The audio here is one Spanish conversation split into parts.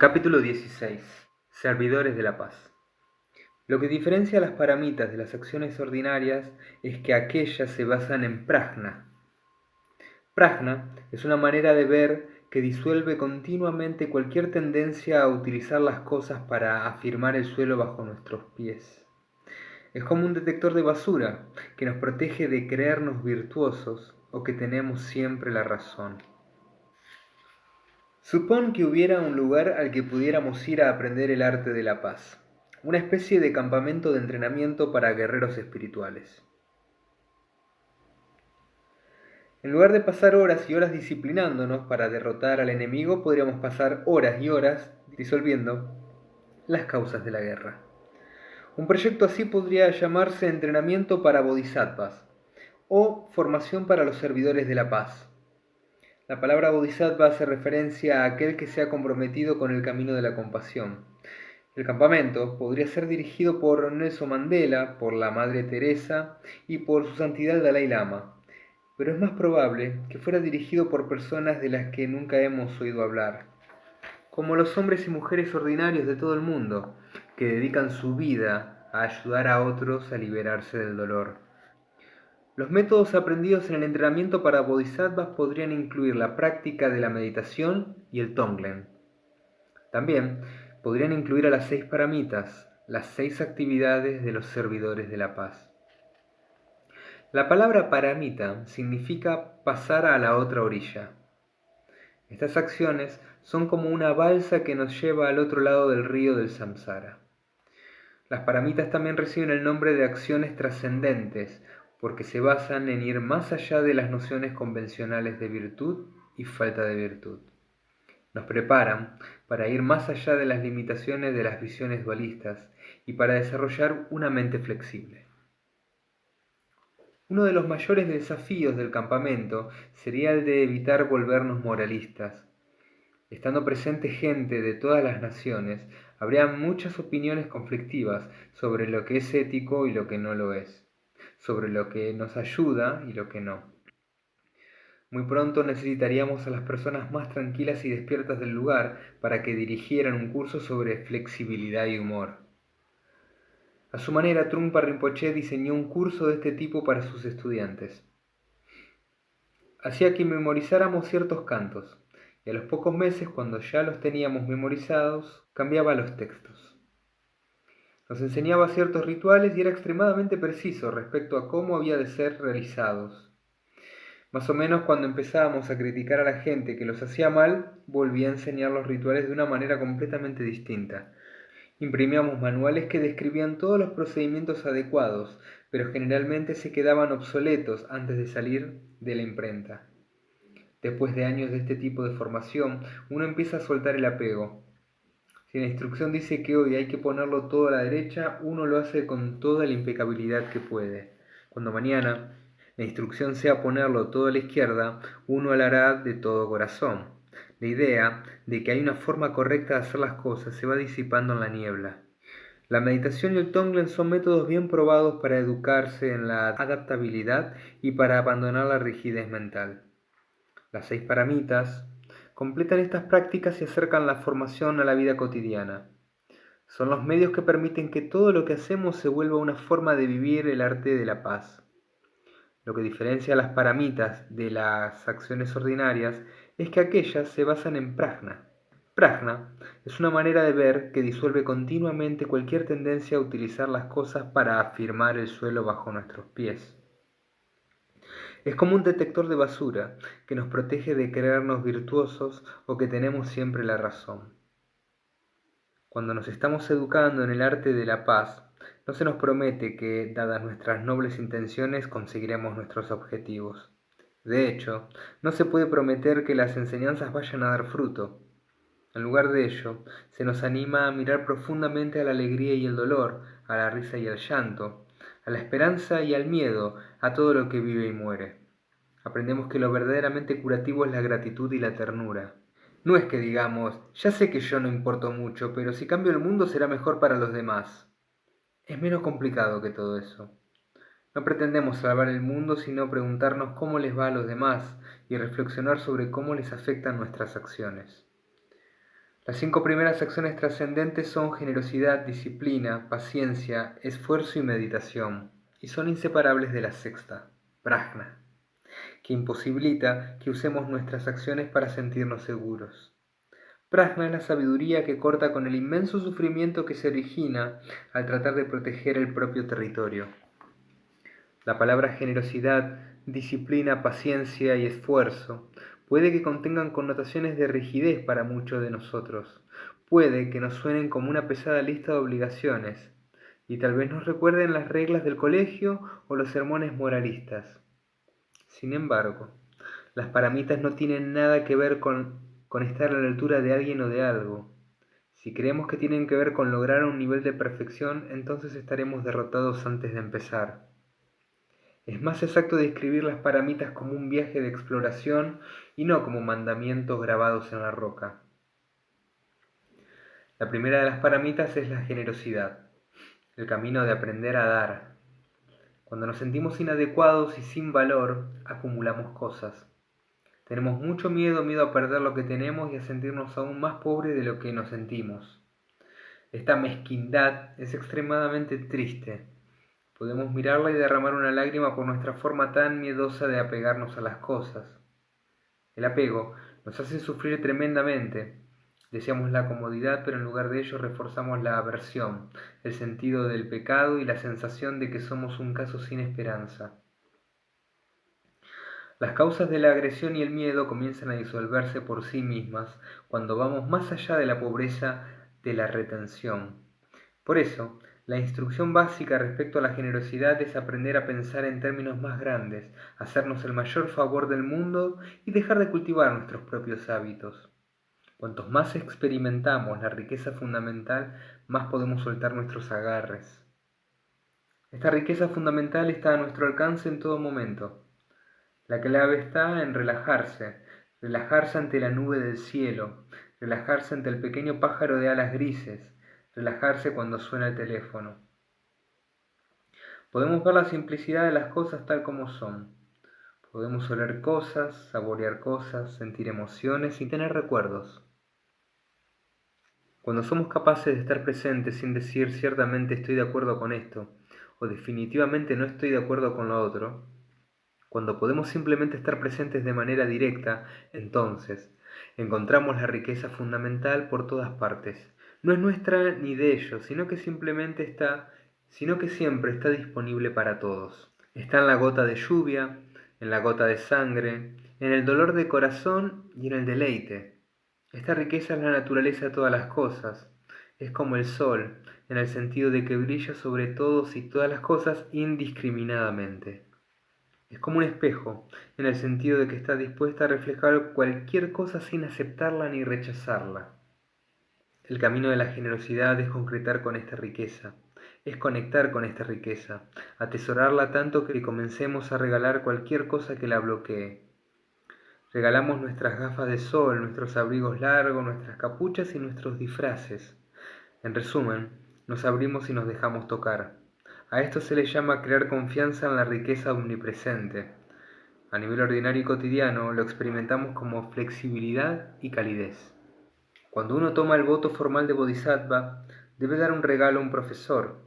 Capítulo 16. Servidores de la paz. Lo que diferencia a las paramitas de las acciones ordinarias es que aquellas se basan en prajna. Prajna es una manera de ver que disuelve continuamente cualquier tendencia a utilizar las cosas para afirmar el suelo bajo nuestros pies. Es como un detector de basura que nos protege de creernos virtuosos o que tenemos siempre la razón. Supón que hubiera un lugar al que pudiéramos ir a aprender el arte de la paz, una especie de campamento de entrenamiento para guerreros espirituales. En lugar de pasar horas y horas disciplinándonos para derrotar al enemigo, podríamos pasar horas y horas disolviendo las causas de la guerra. Un proyecto así podría llamarse Entrenamiento para Bodhisattvas o Formación para los Servidores de la Paz. La palabra bodhisattva hace referencia a aquel que se ha comprometido con el camino de la compasión. El campamento podría ser dirigido por Nelson Mandela, por la Madre Teresa y por su santidad el Dalai Lama, pero es más probable que fuera dirigido por personas de las que nunca hemos oído hablar, como los hombres y mujeres ordinarios de todo el mundo, que dedican su vida a ayudar a otros a liberarse del dolor. Los métodos aprendidos en el entrenamiento para bodhisattvas podrían incluir la práctica de la meditación y el tonglen. También podrían incluir a las 6 paramitas, las 6 actividades de los servidores de la paz. La palabra paramita significa pasar a la otra orilla. Estas acciones son como una balsa que nos lleva al otro lado del río del samsara. Las paramitas también reciben el nombre de acciones trascendentes porque se basan en ir más allá de las nociones convencionales de virtud y falta de virtud. Nos preparan para ir más allá de las limitaciones de las visiones dualistas y para desarrollar una mente flexible. Uno de los mayores desafíos del campamento sería el de evitar volvernos moralistas. Estando presente gente de todas las naciones, habría muchas opiniones conflictivas sobre lo que es ético y lo que no lo es, sobre lo que nos ayuda y lo que no. Muy pronto necesitaríamos a las personas más tranquilas y despiertas del lugar para que dirigieran un curso sobre flexibilidad y humor. A su manera, Trungpa Rinpoche diseñó un curso de este tipo para sus estudiantes. Hacía que memorizáramos ciertos cantos, y a los pocos meses, cuando ya los teníamos memorizados, cambiaba los textos. Nos enseñaba ciertos rituales y era extremadamente preciso respecto a cómo había de ser realizados. Más o menos cuando empezábamos a criticar a la gente que los hacía mal, volvía a enseñar los rituales de una manera completamente distinta. Imprimíamos manuales que describían todos los procedimientos adecuados, pero generalmente se quedaban obsoletos antes de salir de la imprenta. Después de años de este tipo de formación, uno empieza a soltar el apego. Si la instrucción dice que hoy hay que ponerlo todo a la derecha, uno lo hace con toda la impecabilidad que puede. Cuando mañana la instrucción sea ponerlo todo a la izquierda, uno lo hará de todo corazón. La idea de que hay una forma correcta de hacer las cosas se va disipando en la niebla. La meditación y el tonglen son métodos bien probados para educarse en la adaptabilidad y para abandonar la rigidez mental. Las 6 paramitas completan estas prácticas y acercan la formación a la vida cotidiana. Son los medios que permiten que todo lo que hacemos se vuelva una forma de vivir el arte de la paz. Lo que diferencia a las paramitas de las acciones ordinarias es que aquellas se basan en prajna. Prajna es una manera de ver que disuelve continuamente cualquier tendencia a utilizar las cosas para afirmar el suelo bajo nuestros pies. Es como un detector de basura que nos protege de creernos virtuosos o que tenemos siempre la razón. Cuando nos estamos educando en el arte de la paz, no se nos promete que, dadas nuestras nobles intenciones, conseguiremos nuestros objetivos. De hecho, no se puede prometer que las enseñanzas vayan a dar fruto. En lugar de ello, se nos anima a mirar profundamente a la alegría y el dolor, a la risa y al llanto, a la esperanza y al miedo, a todo lo que vive y muere. Aprendemos que lo verdaderamente curativo es la gratitud y la ternura. No es que digamos, ya sé que yo no importo mucho, pero si cambio el mundo será mejor para los demás. Es menos complicado que todo eso. No pretendemos salvar el mundo, sino preguntarnos cómo les va a los demás y reflexionar sobre cómo les afectan nuestras acciones. Las 5 primeras acciones trascendentes son generosidad, disciplina, paciencia, esfuerzo y meditación, y son inseparables de la sexta, prajna, que imposibilita que usemos nuestras acciones para sentirnos seguros. Prajna es la sabiduría que corta con el inmenso sufrimiento que se origina al tratar de proteger el propio territorio. La palabra generosidad, disciplina, paciencia y esfuerzo puede que contengan connotaciones de rigidez para muchos de nosotros, puede que nos suenen como una pesada lista de obligaciones, y tal vez nos recuerden las reglas del colegio o los sermones moralistas. Sin embargo, las paramitas no tienen nada que ver con estar a la altura de alguien o de algo. Si creemos que tienen que ver con lograr un nivel de perfección, entonces estaremos derrotados antes de empezar. Es más exacto describir las paramitas como un viaje de exploración y no como mandamientos grabados en la roca. La primera de las paramitas es la generosidad, el camino de aprender a dar. Cuando nos sentimos inadecuados y sin valor, acumulamos cosas. Tenemos mucho miedo a perder lo que tenemos y a sentirnos aún más pobres de lo que nos sentimos. Esta mezquindad es extremadamente triste. Podemos mirarla y derramar una lágrima por nuestra forma tan miedosa de apegarnos a las cosas. El apego nos hace sufrir tremendamente. Deseamos la comodidad, pero en lugar de ello reforzamos la aversión, el sentido del pecado y la sensación de que somos un caso sin esperanza. Las causas de la agresión y el miedo comienzan a disolverse por sí mismas cuando vamos más allá de la pobreza de la retención. Por eso, la instrucción básica respecto a la generosidad es aprender a pensar en términos más grandes, hacernos el mayor favor del mundo y dejar de cultivar nuestros propios hábitos. Cuantos más experimentamos la riqueza fundamental, más podemos soltar nuestros agarres. Esta riqueza fundamental está a nuestro alcance en todo momento. La clave está en relajarse ante la nube del cielo, relajarse ante el pequeño pájaro de alas grises, relajarse cuando suena el teléfono. Podemos ver la simplicidad de las cosas tal como son. Podemos oler cosas, saborear cosas, sentir emociones y tener recuerdos. Cuando somos capaces de estar presentes sin decir ciertamente estoy de acuerdo con esto o definitivamente no estoy de acuerdo con lo otro, cuando podemos simplemente estar presentes de manera directa, entonces encontramos la riqueza fundamental por todas partes. No es nuestra ni de ellos, sino que siempre está disponible para todos. Está en la gota de lluvia, en la gota de sangre, en el dolor de corazón y en el deleite. Esta riqueza es la naturaleza de todas las cosas. Es como el sol, en el sentido de que brilla sobre todos y todas las cosas indiscriminadamente. Es como un espejo, en el sentido de que está dispuesta a reflejar cualquier cosa sin aceptarla ni rechazarla. El camino de la generosidad es concretar con esta riqueza, es conectar con esta riqueza, atesorarla tanto que comencemos a regalar cualquier cosa que la bloquee. Regalamos nuestras gafas de sol, nuestros abrigos largos, nuestras capuchas y nuestros disfraces. En resumen, nos abrimos y nos dejamos tocar. A esto se le llama crear confianza en la riqueza omnipresente. A nivel ordinario y cotidiano lo experimentamos como flexibilidad y calidez. Cuando uno toma el voto formal de Bodhisattva, debe dar un regalo a un profesor,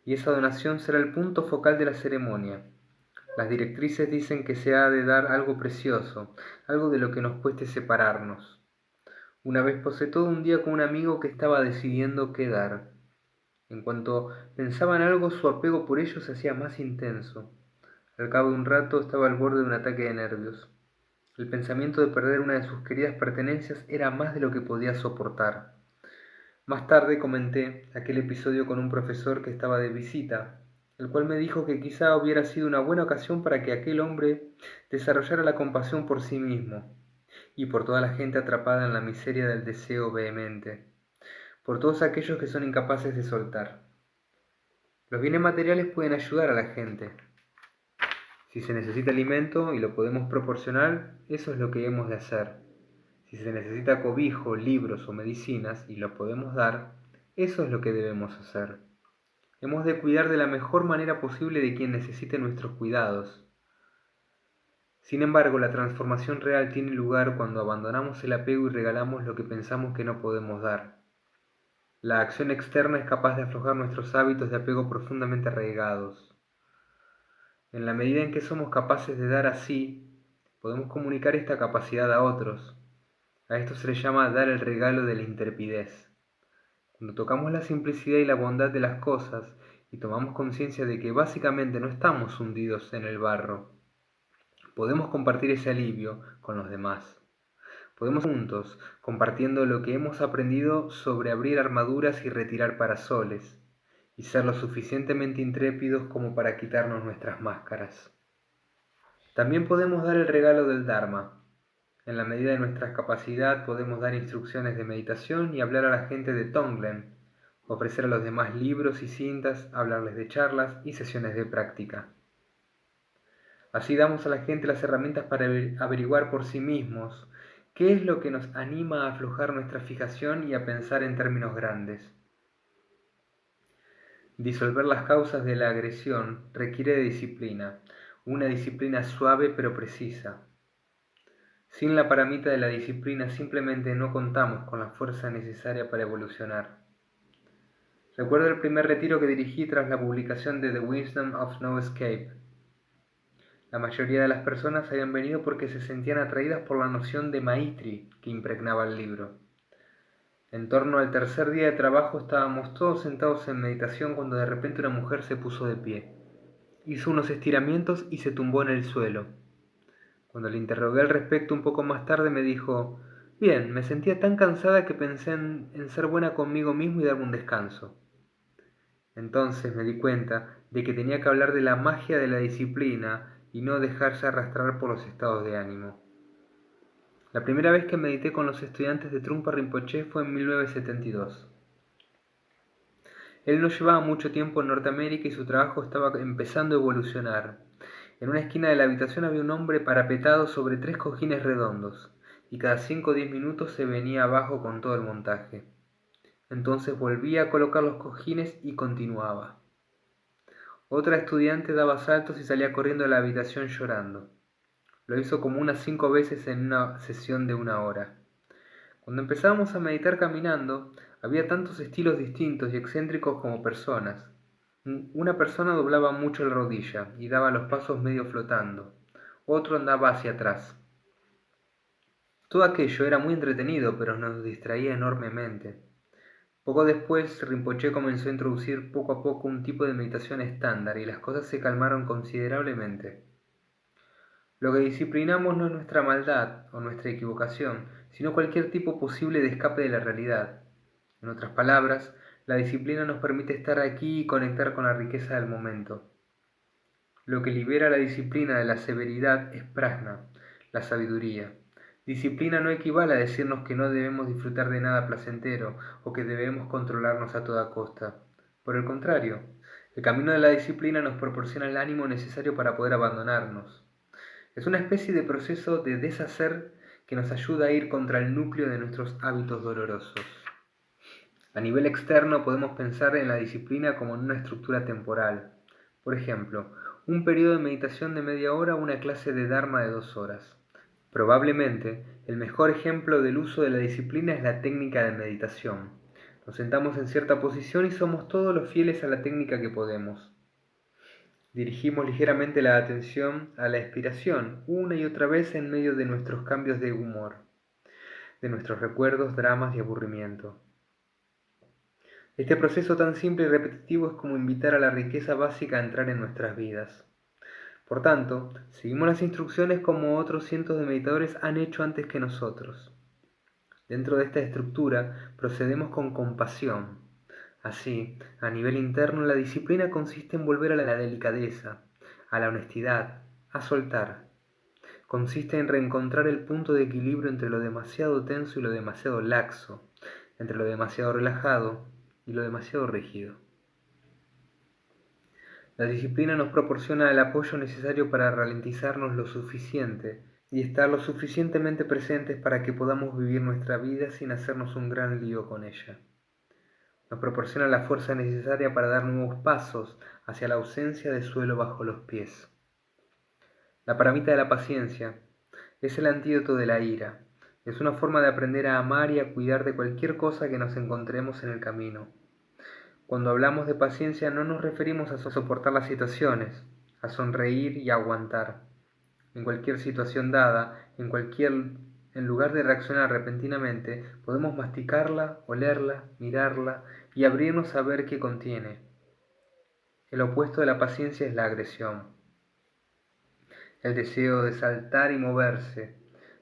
y esa donación será el punto focal de la ceremonia. Las directrices dicen que se ha de dar algo precioso, algo de lo que nos cueste separarnos. Una vez posé todo un día con un amigo que estaba decidiendo qué dar. En cuanto pensaba en algo, su apego por ello se hacía más intenso. Al cabo de un rato estaba al borde de un ataque de nervios. El pensamiento de perder una de sus queridas pertenencias era más de lo que podía soportar. Más tarde comenté aquel episodio con un profesor que estaba de visita, el cual me dijo que quizá hubiera sido una buena ocasión para que aquel hombre desarrollara la compasión por sí mismo y por toda la gente atrapada en la miseria del deseo vehemente, por todos aquellos que son incapaces de soltar. Los bienes materiales pueden ayudar a la gente. Si se necesita alimento y lo podemos proporcionar, eso es lo que hemos de hacer. Si se necesita cobijo, libros o medicinas y lo podemos dar, eso es lo que debemos hacer. Hemos de cuidar de la mejor manera posible de quien necesite nuestros cuidados. Sin embargo, la transformación real tiene lugar cuando abandonamos el apego y regalamos lo que pensamos que no podemos dar. La acción externa es capaz de aflojar nuestros hábitos de apego profundamente arraigados. En la medida en que somos capaces de dar así, podemos comunicar esta capacidad a otros. A esto se le llama dar el regalo de la intrepidez. Cuando tocamos la simplicidad y la bondad de las cosas y tomamos conciencia de que básicamente no estamos hundidos en el barro, podemos compartir ese alivio con los demás. Podemos juntos, compartiendo lo que hemos aprendido sobre abrir armaduras y retirar parasoles, y ser lo suficientemente intrépidos como para quitarnos nuestras máscaras. También podemos dar el regalo del Dharma. En la medida de nuestra capacidad podemos dar instrucciones de meditación y hablar a la gente de Tonglen, ofrecer a los demás libros y cintas, hablarles de charlas y sesiones de práctica. Así damos a la gente las herramientas para averiguar por sí mismos qué es lo que nos anima a aflojar nuestra fijación y a pensar en términos grandes. Disolver las causas de la agresión requiere de disciplina, una disciplina suave pero precisa. Sin la paramita de la disciplina simplemente no contamos con la fuerza necesaria para evolucionar. Recuerdo el primer retiro que dirigí tras la publicación de The Wisdom of No Escape. La mayoría de las personas habían venido porque se sentían atraídas por la noción de Maitri que impregnaba el libro. En torno al tercer día de trabajo estábamos todos sentados en meditación cuando de repente una mujer se puso de pie. Hizo unos estiramientos y se tumbó en el suelo. Cuando le interrogué al respecto un poco más tarde me dijo: «Bien, me sentía tan cansada que pensé en ser buena conmigo mismo y darme un descanso». Entonces me di cuenta de que tenía que hablar de la magia de la disciplina y no dejarse arrastrar por los estados de ánimo. La primera vez que medité con los estudiantes de Trungpa Rinpoche fue en 1972. Él no llevaba mucho tiempo en Norteamérica y su trabajo estaba empezando a evolucionar. En una esquina de la habitación había un hombre parapetado sobre 3 cojines redondos, y cada 5 o 10 minutos se venía abajo con todo el montaje. Entonces volvía a colocar los cojines y continuaba. Otra estudiante daba saltos y salía corriendo a la habitación llorando. Lo hizo como unas 5 veces en una sesión de 1 hora. Cuando empezábamos a meditar caminando, había tantos estilos distintos y excéntricos como personas. Una persona doblaba mucho la rodilla y daba los pasos medio flotando. Otro andaba hacia atrás. Todo aquello era muy entretenido, pero nos distraía enormemente. Poco después, Rinpoche comenzó a introducir poco a poco un tipo de meditación estándar y las cosas se calmaron considerablemente. Lo que disciplinamos no es nuestra maldad o nuestra equivocación, sino cualquier tipo posible de escape de la realidad. En otras palabras, la disciplina nos permite estar aquí y conectar con la riqueza del momento. Lo que libera la disciplina de la severidad es prajna, la sabiduría. Disciplina no equivale a decirnos que no debemos disfrutar de nada placentero o que debemos controlarnos a toda costa. Por el contrario, el camino de la disciplina nos proporciona el ánimo necesario para poder abandonarnos. Es una especie de proceso de deshacer que nos ayuda a ir contra el núcleo de nuestros hábitos dolorosos. A nivel externo podemos pensar en la disciplina como en una estructura temporal. Por ejemplo, un periodo de meditación de media hora o una clase de Dharma de 2 horas. Probablemente, el mejor ejemplo del uso de la disciplina es la técnica de meditación. Nos sentamos en cierta posición y somos todos los fieles a la técnica que podemos. Dirigimos ligeramente la atención a la expiración, una y otra vez en medio de nuestros cambios de humor, de nuestros recuerdos, dramas y aburrimiento. Este proceso tan simple y repetitivo es como invitar a la riqueza básica a entrar en nuestras vidas. Por tanto, seguimos las instrucciones como otros cientos de meditadores han hecho antes que nosotros. Dentro de esta estructura procedemos con compasión. Así, a nivel interno, la disciplina consiste en volver a la delicadeza, a la honestidad, a soltar. Consiste en reencontrar el punto de equilibrio entre lo demasiado tenso y lo demasiado laxo, entre lo demasiado relajado y lo demasiado rígido. La disciplina nos proporciona el apoyo necesario para ralentizarnos lo suficiente y estar lo suficientemente presentes para que podamos vivir nuestra vida sin hacernos un gran lío con ella. Nos proporciona la fuerza necesaria para dar nuevos pasos hacia la ausencia de suelo bajo los pies. La paramita de la paciencia es el antídoto de la ira. Es una forma de aprender a amar y a cuidar de cualquier cosa que nos encontremos en el camino. Cuando hablamos de paciencia no nos referimos a soportar las situaciones, a sonreír y a aguantar. En cualquier situación dada, en lugar de reaccionar repentinamente, podemos masticarla, olerla, mirarla y abrirnos a ver qué contiene. El opuesto de la paciencia es la agresión, el deseo de saltar y moverse,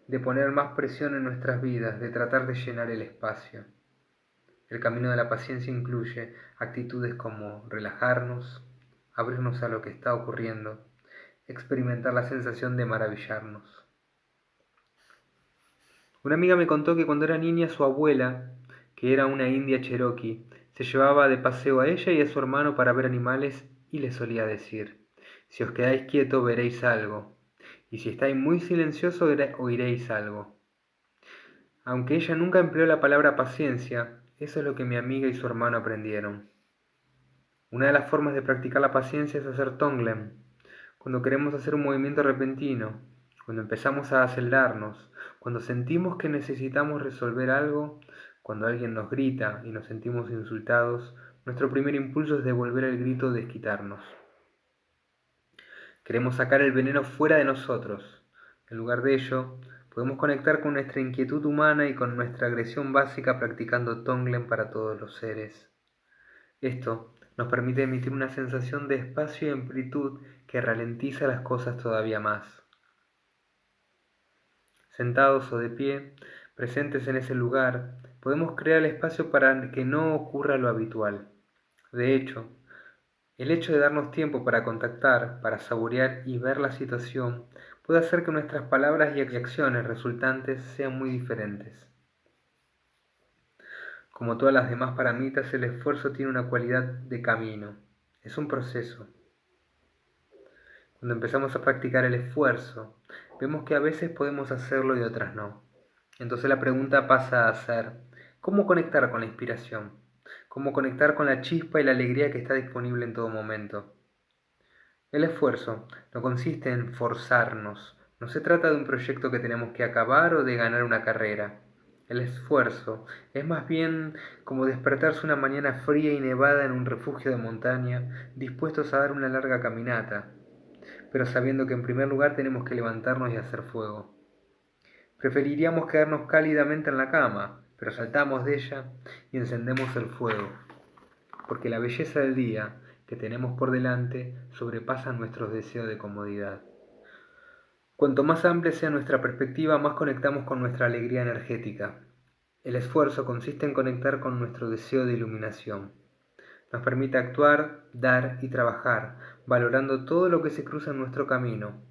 de poner más presión en nuestras vidas, de tratar de llenar el espacio. El camino de la paciencia incluye actitudes como relajarnos, abrirnos a lo que está ocurriendo, experimentar la sensación de maravillarnos. Una amiga me contó que cuando era niña su abuela, que era una india cherokee, se llevaba de paseo a ella y a su hermano para ver animales y le solía decir: si os quedáis quieto veréis algo, y si estáis muy silencioso oiréis algo. Aunque ella nunca empleó la palabra paciencia, eso es lo que mi amiga y su hermano aprendieron. Una de las formas de practicar la paciencia es hacer tonglen. Cuando queremos hacer un movimiento repentino, cuando empezamos a acelerarnos, cuando sentimos que necesitamos resolver algo, cuando alguien nos grita y nos sentimos insultados, nuestro primer impulso es devolver el grito de desquitarnos. Queremos sacar el veneno fuera de nosotros. En lugar de ello, podemos conectar con nuestra inquietud humana y con nuestra agresión básica practicando tonglen para todos los seres. Esto nos permite emitir una sensación de espacio y amplitud que ralentiza las cosas todavía más. Sentados o de pie, presentes en ese lugar, podemos crear el espacio para que no ocurra lo habitual. De hecho, el hecho de darnos tiempo para contactar, para saborear y ver la situación, puede hacer que nuestras palabras y acciones resultantes sean muy diferentes. Como todas las demás paramitas, el esfuerzo tiene una cualidad de camino. Es un proceso. Cuando empezamos a practicar el esfuerzo, vemos que a veces podemos hacerlo y otras no. Entonces la pregunta pasa a ser: ¿cómo conectar con la inspiración? ¿Cómo conectar con la chispa y la alegría que está disponible en todo momento? El esfuerzo no consiste en forzarnos, no se trata de un proyecto que tenemos que acabar o de ganar una carrera. El esfuerzo es más bien como despertarse una mañana fría y nevada en un refugio de montaña, dispuestos a dar una larga caminata, pero sabiendo que en primer lugar tenemos que levantarnos y hacer fuego. Preferiríamos quedarnos cálidamente en la cama, pero saltamos de ella y encendemos el fuego, porque la belleza del día que tenemos por delante sobrepasa nuestros deseos de comodidad. Cuanto más amplia sea nuestra perspectiva, más conectamos con nuestra alegría energética. El esfuerzo consiste en conectar con nuestro deseo de iluminación. Nos permite actuar, dar y trabajar, valorando todo lo que se cruza en nuestro camino.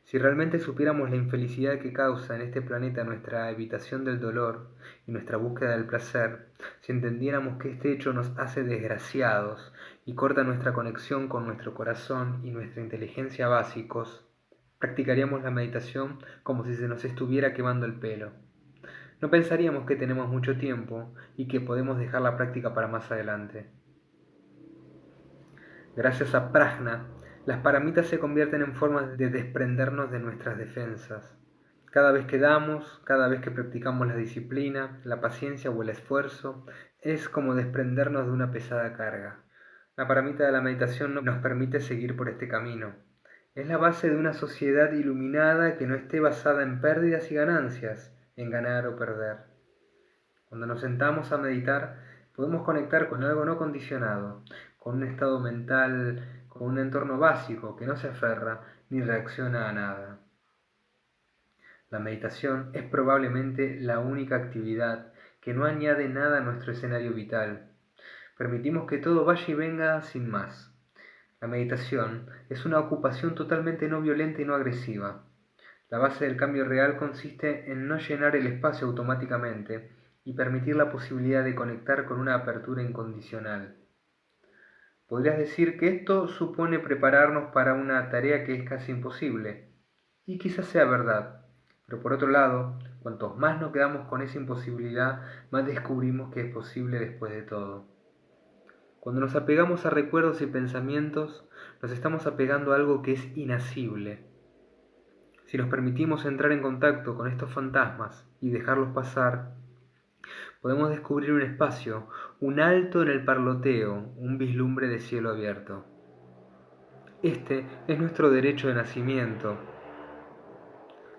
Si realmente supiéramos la infelicidad que causa en este planeta nuestra evitación del dolor y nuestra búsqueda del placer, si entendiéramos que este hecho nos hace desgraciados y corta nuestra conexión con nuestro corazón y nuestra inteligencia básicos, practicaríamos la meditación como si se nos estuviera quemando el pelo. No pensaríamos que tenemos mucho tiempo y que podemos dejar la práctica para más adelante. Gracias a Prajna, las paramitas se convierten en formas de desprendernos de nuestras defensas. Cada vez que damos, cada vez que practicamos la disciplina, la paciencia o el esfuerzo, es como desprendernos de una pesada carga. La paramita de la meditación nos permite seguir por este camino. Es la base de una sociedad iluminada que no esté basada en pérdidas y ganancias, en ganar o perder. Cuando nos sentamos a meditar, podemos conectar con algo no condicionado, con un estado mental, con un entorno básico que no se aferra ni reacciona a nada. La meditación es probablemente la única actividad que no añade nada a nuestro escenario vital. Permitimos que todo vaya y venga sin más. La meditación es una ocupación totalmente no violenta y no agresiva. La base del cambio real consiste en no llenar el espacio automáticamente y permitir la posibilidad de conectar con una apertura incondicional. Podrías decir que esto supone prepararnos para una tarea que es casi imposible, y quizás sea verdad, pero por otro lado, cuantos más nos quedamos con esa imposibilidad, más descubrimos que es posible después de todo. Cuando nos apegamos a recuerdos y pensamientos, nos estamos apegando a algo que es inasible. Si nos permitimos entrar en contacto con estos fantasmas y dejarlos pasar, podemos descubrir un espacio, un alto en el parloteo, un vislumbre de cielo abierto. Este es nuestro derecho de nacimiento,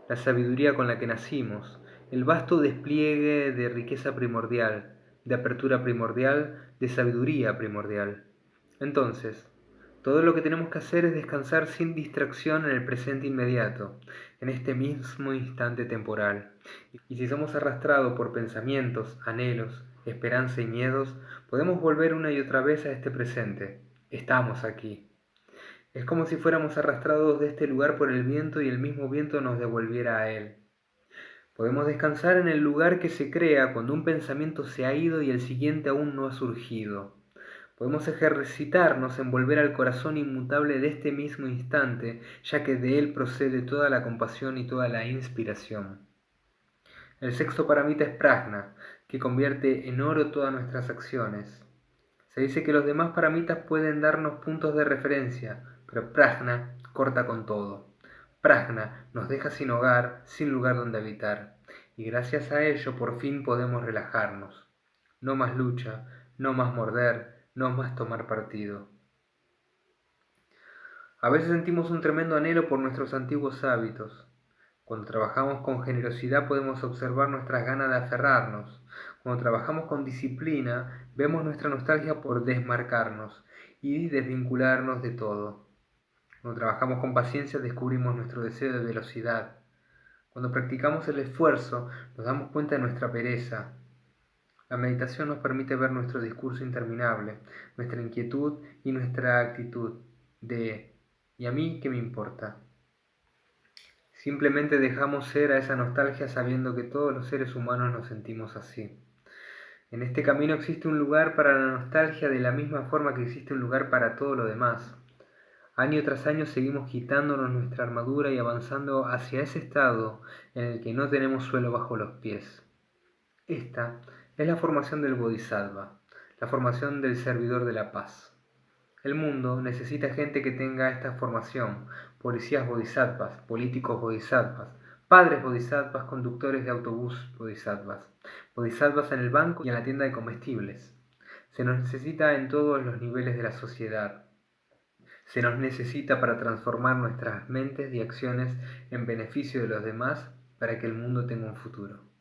la sabiduría con la que nacimos, el vasto despliegue de riqueza primordial, de apertura primordial, de sabiduría primordial. Entonces, todo lo que tenemos que hacer es descansar sin distracción en el presente inmediato, en este mismo instante temporal. Y si somos arrastrados por pensamientos, anhelos, esperanza y miedos, podemos volver una y otra vez a este presente. Estamos aquí. Es como si fuéramos arrastrados de este lugar por el viento y el mismo viento nos devolviera a él. Podemos descansar en el lugar que se crea cuando un pensamiento se ha ido y el siguiente aún no ha surgido. Podemos ejercitarnos en volver al corazón inmutable de este mismo instante, ya que de él procede toda la compasión y toda la inspiración. El sexto paramita es prajna, que convierte en oro todas nuestras acciones. Se dice que los demás paramitas pueden darnos puntos de referencia, pero prajna corta con todo. Prajna nos deja sin hogar, sin lugar donde habitar, y gracias a ello por fin podemos relajarnos. No más lucha, no más morder, no más tomar partido. A veces sentimos un tremendo anhelo por nuestros antiguos hábitos. Cuando trabajamos con generosidad podemos observar nuestras ganas de aferrarnos. Cuando trabajamos con disciplina, vemos nuestra nostalgia por desmarcarnos y desvincularnos de todo. Cuando trabajamos con paciencia descubrimos nuestro deseo de velocidad. Cuando practicamos el esfuerzo, nos damos cuenta de nuestra pereza. La meditación nos permite ver nuestro discurso interminable, nuestra inquietud y nuestra actitud de ¿y a mí qué me importa? Simplemente dejamos ser a esa nostalgia sabiendo que todos los seres humanos nos sentimos así. En este camino existe un lugar para la nostalgia de la misma forma que existe un lugar para todo lo demás. Año tras año seguimos quitándonos nuestra armadura y avanzando hacia ese estado en el que no tenemos suelo bajo los pies. Esta es la formación del Bodhisattva, la formación del servidor de la paz. El mundo necesita gente que tenga esta formación, policías bodhisattvas, políticos bodhisattvas, padres bodhisattvas, conductores de autobús bodhisattvas, bodhisattvas en el banco y en la tienda de comestibles. Se nos necesita en todos los niveles de la sociedad. Se nos necesita para transformar nuestras mentes y acciones en beneficio de los demás para que el mundo tenga un futuro.